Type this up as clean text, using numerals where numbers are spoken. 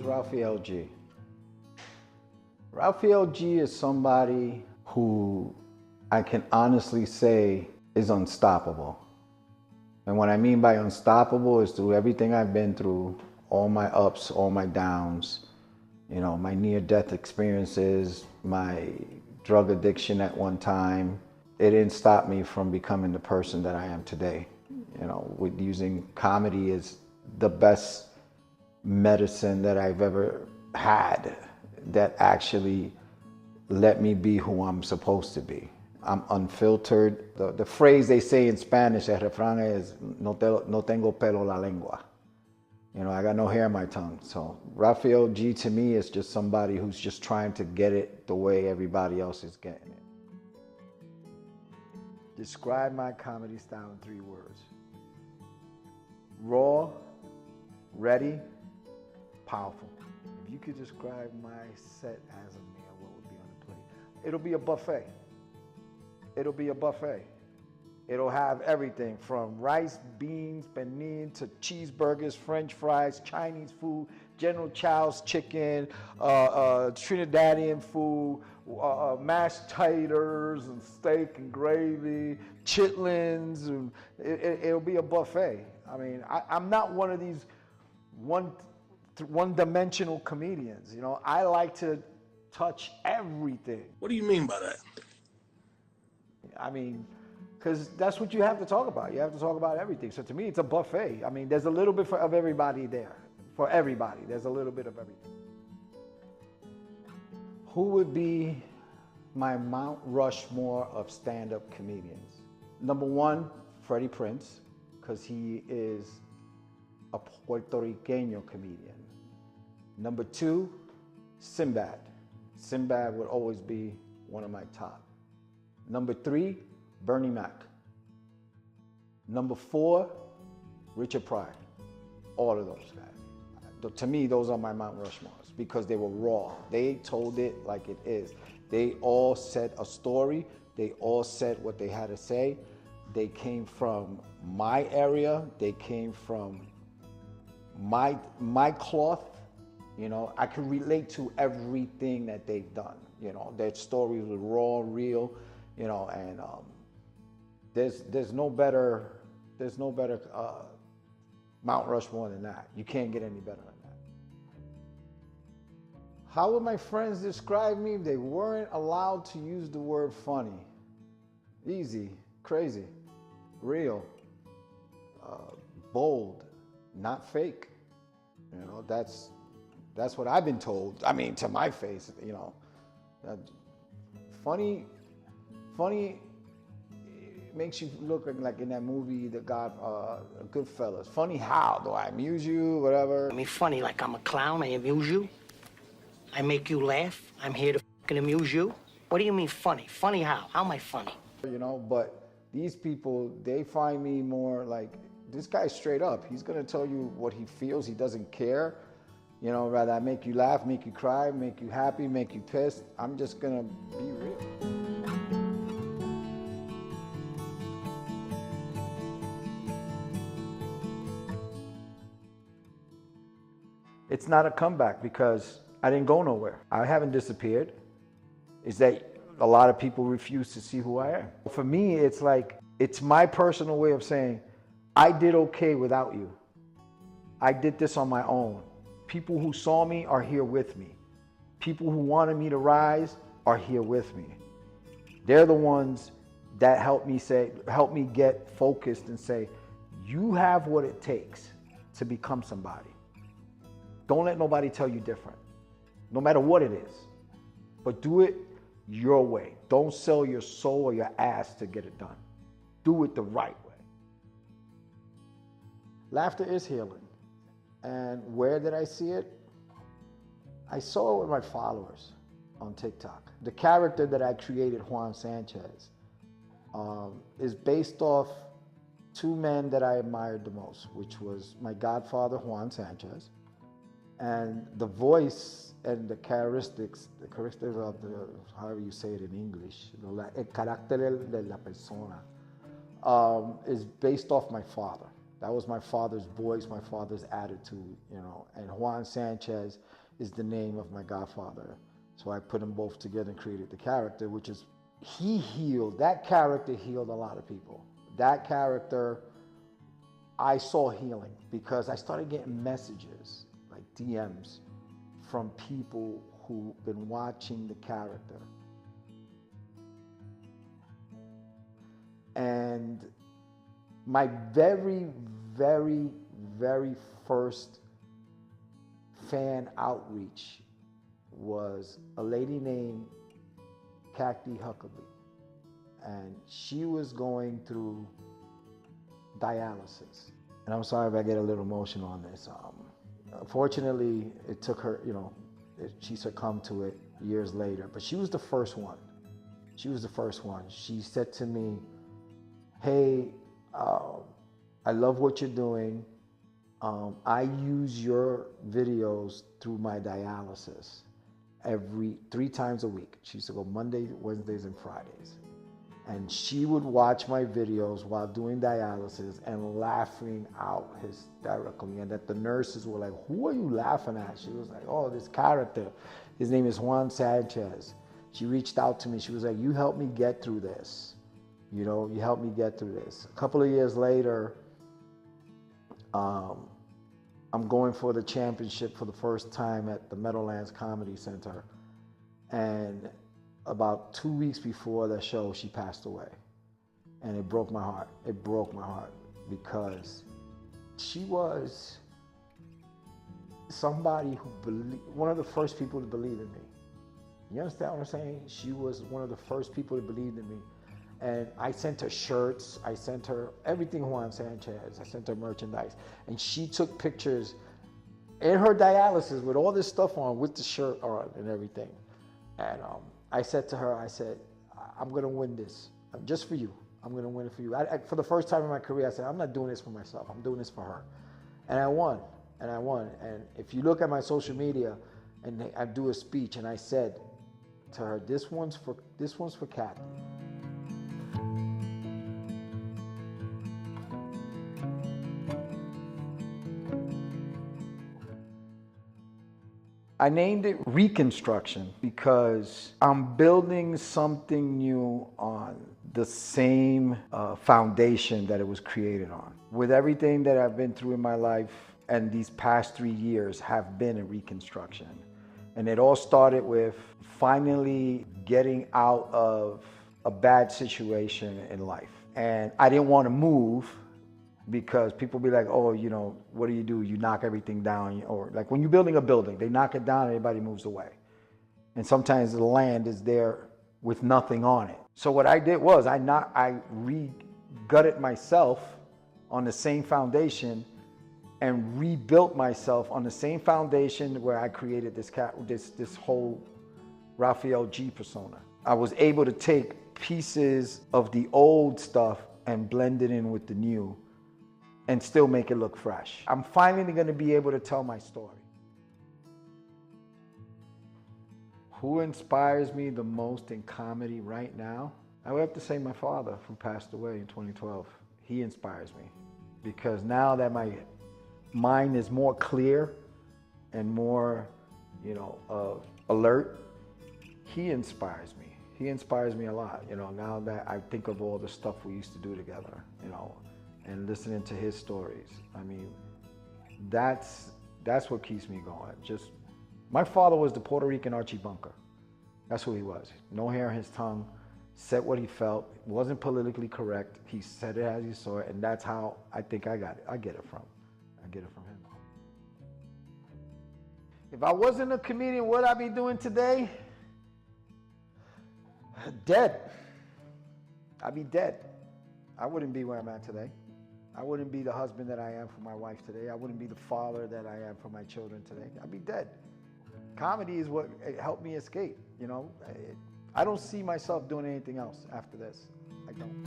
Rafael G? Rafael G is somebody who I can honestly say is unstoppable. And what I mean by unstoppable is through everything I've been through, all my ups, all my downs, you know, my near-death experiences, my drug addiction at one time, it didn't stop me from becoming the person that I am today. You know, with using comedy as the best medicine that I've ever had that actually let me be who I'm supposed to be. I'm unfiltered. The phrase they say in Spanish, el refrán is, no tengo pelo la lengua. You know, I got no hair in my tongue. So Rafael G to me is just somebody who's just trying to get it the way everybody else is getting it. Describe my comedy style in 3 words. Raw, ready, powerful. If you could describe my set as a meal, what would be on the plate? It'll be a buffet. It'll be a buffet. It'll have everything from rice, beans, penne, to cheeseburgers, French fries, Chinese food, General Chow's chicken, Trinidadian food, mashed taters and steak and gravy, chitlins. And it'll be a buffet. I mean, I'm not one of these one-dimensional comedians. You know, I like to touch everything. What do you mean by that? I mean, because that's what you have to talk about. You have to talk about everything. So to me, it's a buffet. I mean, there's a little bit of everybody there. For everybody, there's a little bit of everything. Who would be my Mount Rushmore of stand-up comedians? Number 1, Freddie Prinze, because he is a Puerto Riqueño comedian. Number 2, Sinbad. Sinbad would always be one of my top. Number 3, Bernie Mac. Number 4, Richard Pryor. All of those guys. To me, those are my Mount Rushmores because they were raw. They told it like it is. They all said a story. They all said what they had to say. They came from my area. They came from my cloth. You know, I can relate to everything that they've done. You know, their stories were raw, real. You know, and there's no better Mount Rushmore than that. You can't get any better than that. How would my friends describe me if they weren't allowed to use the word funny? Easy, crazy, real, bold, not fake. You know, that's what I've been told. I mean, to my face, you know. Funny makes you look like in that movie, Goodfellas. Funny how? Do I amuse you, whatever? I mean, funny like I'm a clown, I amuse you? I make you laugh? I'm here to fucking amuse you? What do you mean funny? Funny how? How am I funny? You know, but these people, they find me more like, this guy's straight up. He's gonna tell you what he feels. He doesn't care. You know, rather I make you laugh, make you cry, make you happy, make you pissed. I'm just gonna be real. It's not a comeback because I didn't go nowhere. I haven't disappeared. It's that a lot of people refuse to see who I am. For me, it's like, it's my personal way of saying, I did okay without you. I did this on my own. People who saw me are here with me. People who wanted me to rise are here with me. They're the ones that help me get focused and say, you have what it takes to become somebody. Don't let nobody tell you different, no matter what it is. But do it your way. Don't sell your soul or your ass to get it done. Do it the right way. Laughter is healing. And where did I see it? I saw it with my followers on TikTok. The character that I created, Juan Sanchez, is based off 2 men that I admired the most, which was my godfather, Juan Sanchez, and the voice and the characteristics of the, however you say it in English, el carácter de la persona, is based off my father. That was my father's voice, my father's attitude, you know. And Juan Sanchez is the name of my godfather. So I put them both together and created the character, which is, he healed, that character healed a lot of people. That character, I saw healing because I started getting messages, like DMs, from people who've been watching the character. And my very, very, very first fan outreach was a lady named Cacti Huckabee. And she was going through dialysis. And I'm sorry if I get a little emotional on this. Unfortunately, it took her, you know, she succumbed to it years later, but she was the first one. She was the first one. She said to me, hey, I love what you're doing. I use your videos through my dialysis 3 times a week. She used to go Mondays, Wednesdays, and Fridays. And she would watch my videos while doing dialysis and laughing out hysterically. And that the nurses were like, who are you laughing at? She was like, oh, this character. His name is Juan Sanchez. She reached out to me. She was like, you helped me get through this. You know, you helped me get through this. A couple of years later, I'm going for the championship for the first time at the Meadowlands Comedy Center. And about 2 weeks before the show, she passed away. And it broke my heart. It broke my heart because she was somebody who one of the first people to believe in me. You understand what I'm saying? She was one of the first people to believe in me. And I sent her shirts, I sent her everything Juan Sanchez, I sent her merchandise. And she took pictures in her dialysis with all this stuff on, with the shirt on and everything. And I said to her, I said, I'm gonna win this, just for you. I'm gonna win it for you. For the first time in my career, I said, I'm not doing this for myself, I'm doing this for her. And I won, and I won. And if you look at my social media, and I do a speech, and I said to her, this one's for Kathy. I named it Ricanstruction because I'm building something new on the same foundation that it was created on. With everything that I've been through in my life, and these past 3 years have been a reconstruction. And it all started with finally getting out of a bad situation in life. And I didn't want to move, because people be like, oh, you know, what do? You knock everything down. Or like when you're building a building, they knock it down and everybody moves away. And sometimes the land is there with nothing on it. So what I did was I re-gutted myself on the same foundation and rebuilt myself on the same foundation where I created this whole Rafael G persona. I was able to take pieces of the old stuff and blend it in with the new, and still make it look fresh. I'm finally gonna be able to tell my story. Who inspires me the most in comedy right now? I would have to say my father, who passed away in 2012. He inspires me because now that my mind is more clear and more, you know, alert, he inspires me. He inspires me a lot, you know, now that I think of all the stuff we used to do together, you know, and listening to his stories. I mean, that's what keeps me going. Just, my father was the Puerto Rican Archie Bunker. That's who he was. No hair on his tongue, said what he felt, wasn't politically correct. He said it as he saw it, and that's how I think I got it. I get it from him. If I wasn't a comedian, what would I be doing today? Dead. I'd be dead. I wouldn't be where I'm at today. I wouldn't be the husband that I am for my wife today. I wouldn't be the father that I am for my children today. I'd be dead. Comedy is what helped me escape, you know. I don't see myself doing anything else after this. I don't.